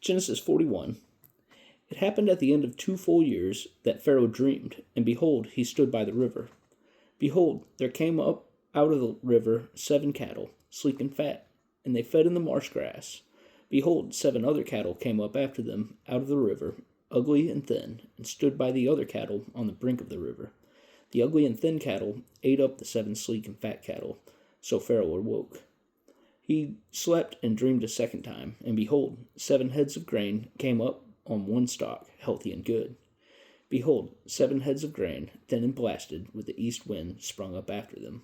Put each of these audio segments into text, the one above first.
Genesis 41. It happened at the end of 2 full years that Pharaoh dreamed, and behold, he stood by the river. Behold, there came up out of the river 7 cattle, sleek and fat, and they fed in the marsh grass. Behold, 7 other cattle came up after them out of the river, ugly and thin, and stood by the other cattle on the brink of the river. The ugly and thin cattle ate up the 7 sleek and fat cattle. So Pharaoh awoke. He slept and dreamed a second time, and behold, 7 heads of grain came up on one stalk, healthy and good. Behold, 7 heads of grain, thin and blasted, with the east wind sprung up after them.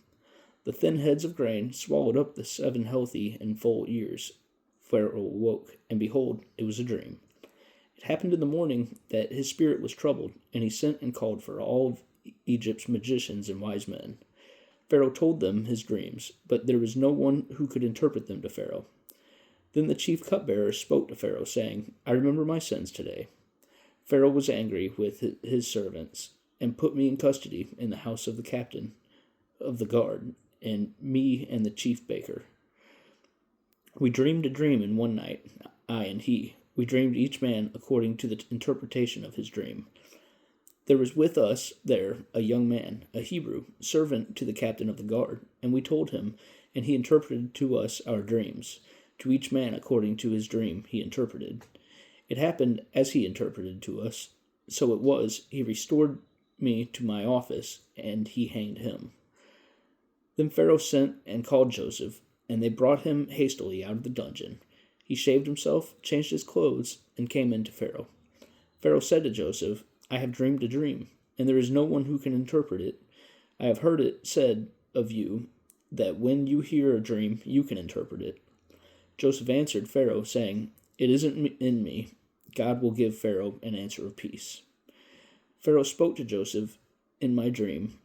The thin heads of grain swallowed up the 7 healthy and full ears. Pharaoh awoke, and behold, it was a dream. It happened in the morning that his spirit was troubled, and he sent and called for all of Egypt's magicians and wise men. Pharaoh told them his dreams, but there was no one who could interpret them to Pharaoh. Then the chief cupbearer spoke to Pharaoh, saying, I remember my sins today. Pharaoh was angry with his servants, and put me in custody in the house of the captain of the guard, and me and the chief baker. We dreamed a dream in one night, I and he. We dreamed each man according to the interpretation of his dream. There was with us there a young man, a Hebrew, servant to the captain of the guard, and we told him, and he interpreted to us our dreams. To each man according to his dream he interpreted. It happened as he interpreted to us. So it was, he restored me to my office, and he hanged him. Then Pharaoh sent and called Joseph, and they brought him hastily out of the dungeon. He shaved himself, changed his clothes, and came in to Pharaoh. Pharaoh said to Joseph, I have dreamed a dream, and there is no one who can interpret it. I have heard it said of you that when you hear a dream, you can interpret it. Joseph answered Pharaoh, saying, It isn't in me. God will give Pharaoh an answer of peace. Pharaoh spoke to Joseph in my dream.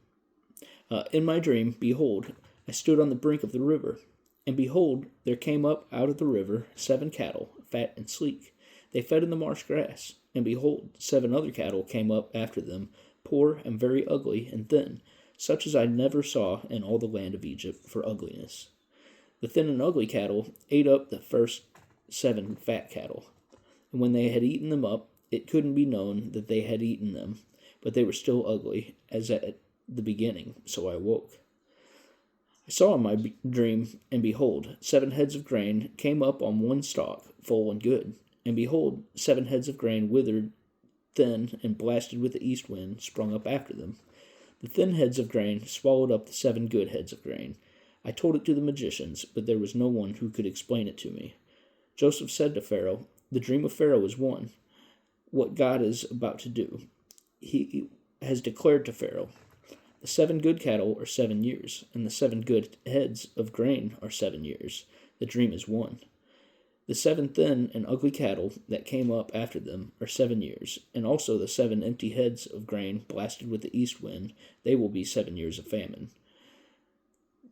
Behold, I stood on the brink of the river, and behold, there came up out of the river 7 cattle, fat and sleek. They fed in the marsh grass. And behold, 7 other cattle came up after them, poor and very ugly and thin, such as I never saw in all the land of Egypt for ugliness. The thin and ugly cattle ate up the first 7 fat cattle. And when they had eaten them up, it couldn't be known that they had eaten them, but they were still ugly, as at the beginning, so I awoke. I saw in my dream, and behold, 7 heads of grain came up on one stalk, full and good. And behold, 7 heads of grain withered, thin, and blasted with the east wind, sprung up after them. The thin heads of grain swallowed up the 7 good heads of grain. I told it to the magicians, but there was no one who could explain it to me. Joseph said to Pharaoh, The dream of Pharaoh is one. What God is about to do. He has declared to Pharaoh, The 7 good cattle are 7 years, and the 7 good heads of grain are 7 years. The dream is one. The 7 thin and ugly cattle that came up after them are 7 years, and also the 7 empty heads of grain blasted with the east wind, they will be 7 years of famine.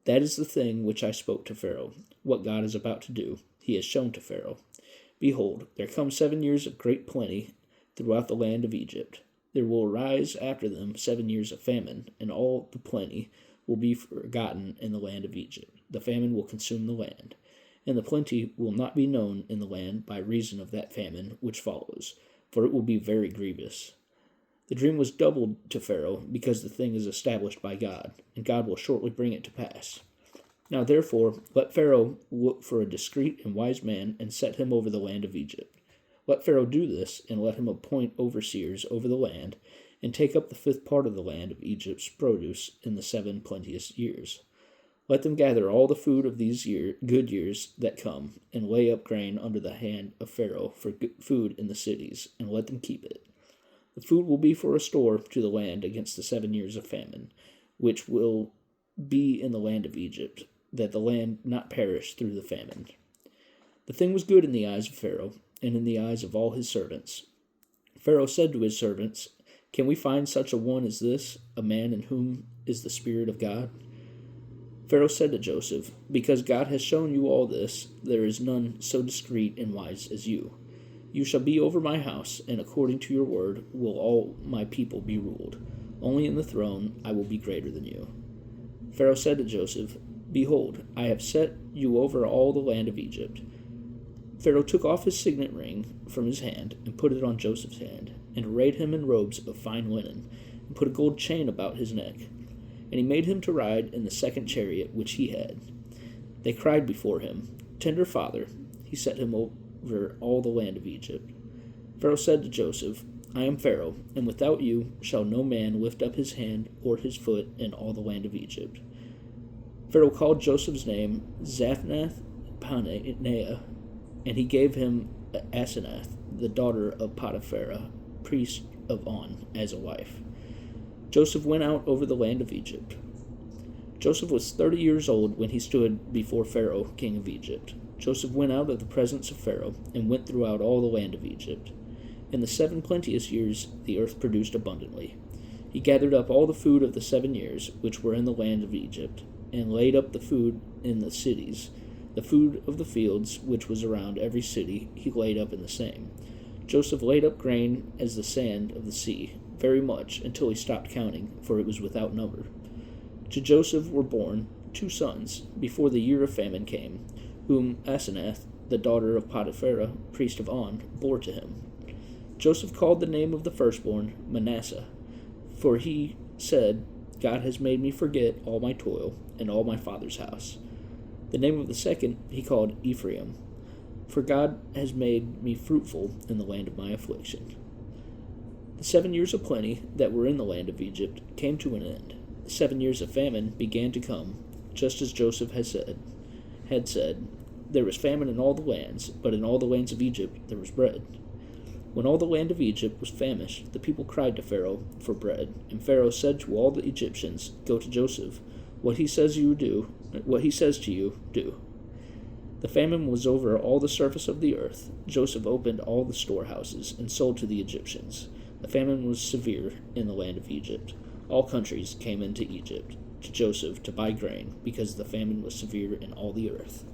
That is the thing which I spoke to Pharaoh. What God is about to do, he has shown to Pharaoh. Behold, there come 7 years of great plenty throughout the land of Egypt. There will arise after them 7 years of famine, and all the plenty will be forgotten in the land of Egypt. The famine will consume the land. And the plenty will not be known in the land by reason of that famine which follows, for it will be very grievous. The dream was doubled to Pharaoh, because the thing is established by God, and God will shortly bring it to pass. Now therefore, let Pharaoh look for a discreet and wise man, and set him over the land of Egypt. Let Pharaoh do this, and let him appoint overseers over the land, and take up the 5th part of the land of Egypt's produce in the 7 plenteous years. Let them gather all the food of these good years that come, and lay up grain under the hand of Pharaoh for food in the cities, and let them keep it. The food will be for a store to the land against the 7 years of famine, which will be in the land of Egypt, that the land not perish through the famine. The thing was good in the eyes of Pharaoh, and in the eyes of all his servants. Pharaoh said to his servants, Can we find such a one as this, a man in whom is the Spirit of God? Pharaoh said to Joseph, Because God has shown you all this, there is none so discreet and wise as you. You shall be over my house, and according to your word will all my people be ruled. Only in the throne I will be greater than you. Pharaoh said to Joseph, Behold, I have set you over all the land of Egypt. Pharaoh took off his signet ring from his hand and put it on Joseph's hand, and arrayed him in robes of fine linen, and put a gold chain about his neck. And he made him to ride in the second chariot which he had. They cried before him, Tender Father. He set him over all the land of Egypt. Pharaoh said to Joseph, I am Pharaoh, and without you shall no man lift up his hand or his foot in all the land of Egypt. Pharaoh called Joseph's name Zaphnath-Paneah, and he gave him Asenath, the daughter of Potiphar, priest of On, as a wife. Joseph went out over the land of Egypt. Joseph was 30 years old when he stood before Pharaoh, king of Egypt. Joseph went out of the presence of Pharaoh, and went throughout all the land of Egypt. In the 7 plenteous years the earth produced abundantly. He gathered up all the food of the 7 years which were in the land of Egypt, and laid up the food in the cities. The food of the fields which was around every city he laid up in the same. Joseph laid up grain as the sand of the sea, very much, until he stopped counting, for it was without number. To Joseph were born 2 sons before the year of famine came, whom Asenath, the daughter of Potiphar, priest of On, bore to him. Joseph called the name of the firstborn Manasseh, for he said, God has made me forget all my toil and all my father's house. The name of the second he called Ephraim, for God has made me fruitful in the land of my affliction. The 7 years of plenty that were in the land of Egypt came to an end. The 7 years of famine began to come, just as Joseph had said, there was famine in all the lands, but in all the lands of Egypt there was bread. When all the land of Egypt was famished, the people cried to Pharaoh for bread, and Pharaoh said to all the Egyptians, Go to Joseph. What he says to you, do. The famine was over all the surface of the earth. Joseph opened all the storehouses and sold to the Egyptians. The famine was severe in the land of Egypt. All countries came into Egypt to Joseph to buy grain, because the famine was severe in all the earth.